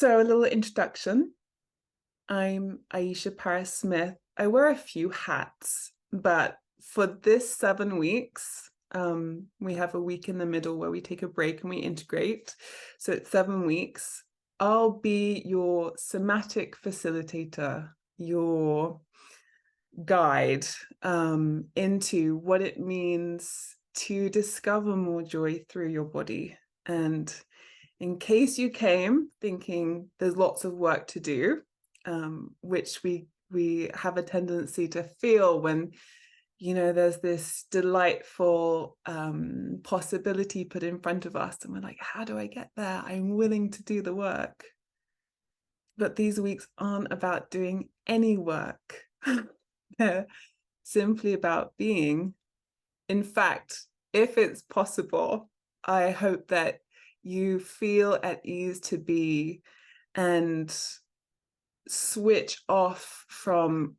So a little introduction. I'm Aisha Paris Smith. I wear a few hats, but for this 7 weeks, we have a week in the middle where we take a break and we integrate. So it's 7 weeks. I'll be your somatic facilitator, your guide into what it means to discover more joy through your body. And in case you came thinking there's lots of work to do, which we have a tendency to feel when, there's this delightful possibility put in front of us, and we're like, how do I get there? I'm willing to do the work. But these weeks aren't about doing any work. They're simply about being. In fact, if it's possible, I hope that you feel at ease to be and switch off from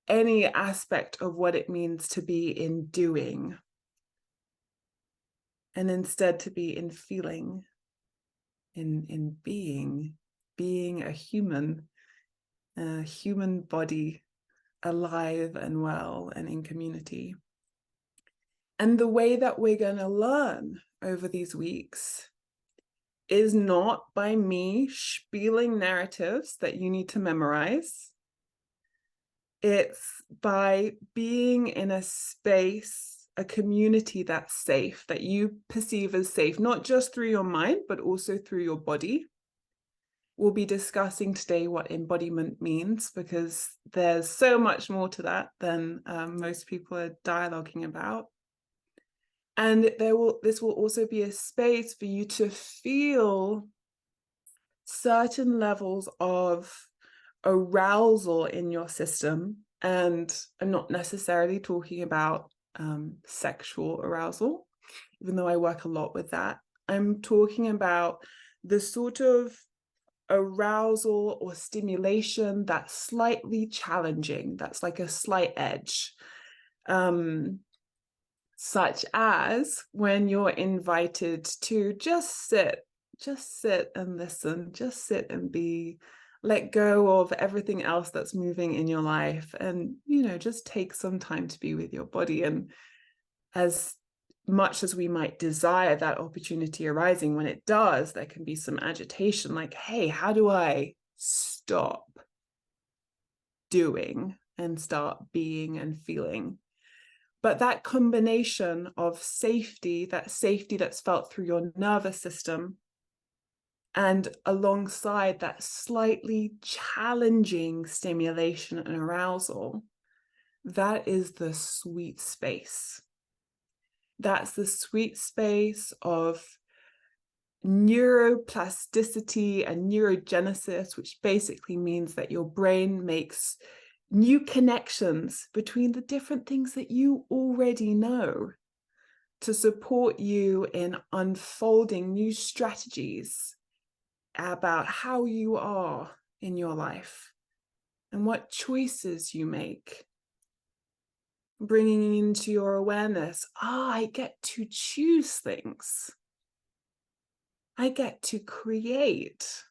any aspect of what it means to be in doing, and instead to be in feeling, in being a human body, alive and well and in community. And the way that we're going to learn over these weeks is not by me spieling narratives that you need to memorize. It's by being in a space, a community that's safe, that you perceive as safe, not just through your mind, but also through your body. We'll be discussing today what embodiment means, because there's so much more to that than most people are dialoguing about. And this will also be a space for you to feel certain levels of arousal in your system. And I'm not necessarily talking about sexual arousal, even though I work a lot with that. I'm talking about the sort of arousal or stimulation that's slightly challenging, that's like a slight edge. Such as when you're invited to just sit and listen, just sit and be, let go of everything else that's moving in your life, and, just take some time to be with your body. And as much as we might desire that opportunity arising, when it does, there can be some agitation, like, hey, how do I stop doing and start being and feeling? But that combination of safety, that safety that's felt through your nervous system, and alongside that slightly challenging stimulation and arousal, that is the sweet space. That's the sweet space of neuroplasticity and neurogenesis, which basically means that your brain makes new connections between the different things that you already know to support you in unfolding new strategies about how you are in your life and what choices you make. Bringing into your awareness, I get to choose things. I get to create.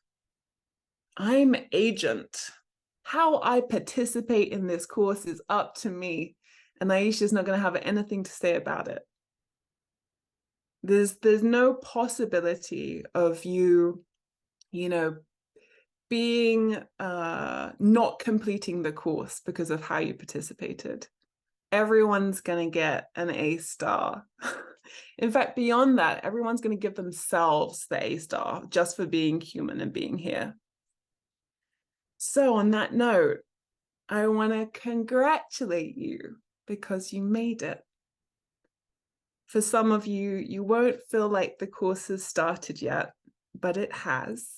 I'm agent. How I participate in this course is up to me, and Aisha's not going to have anything to say about it. There's no possibility of you being not completing the course because of how you participated. Everyone's going to get an A star. In fact, beyond that, everyone's going to give themselves the A star just for being human and being here. So on that note, I want to congratulate you because you made it. For some of you, you won't feel like the course has started yet, but it has.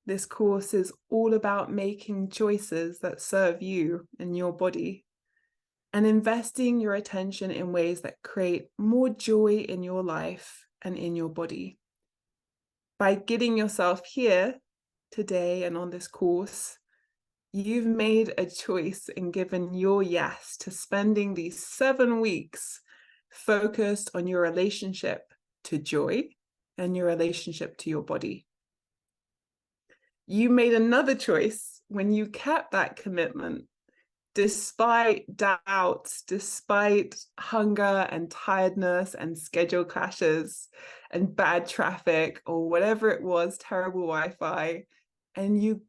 This course is all about making choices that serve you and your body, and investing your attention in ways that create more joy in your life and in your body. By getting yourself here today and on this course, you've made a choice and given your yes to spending these 7 weeks focused on your relationship to joy and your relationship to your body. You made another choice when you kept that commitment, despite doubts, despite hunger and tiredness and schedule clashes and bad traffic or whatever it was, terrible Wi-Fi, and you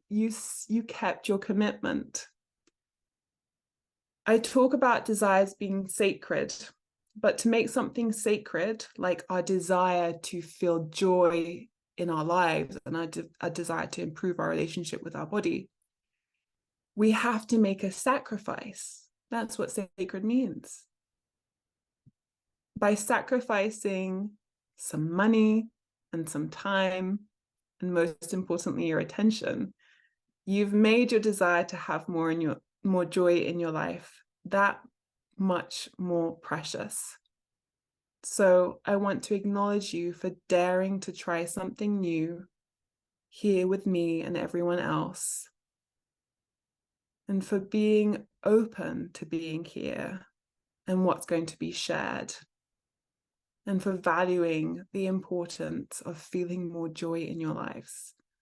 kept your commitment. I talk about desires being sacred, but to make something sacred, like our desire to feel joy in our lives and our desire to improve our relationship with our body, we have to make a sacrifice. That's what sacred means. By sacrificing some money and some time, and most importantly, your attention, you've made your desire to have more joy in your life that much more precious. So I want to acknowledge you for daring to try something new here with me and everyone else, and for being open to being here and what's going to be shared, and for valuing the importance of feeling more joy in your lives.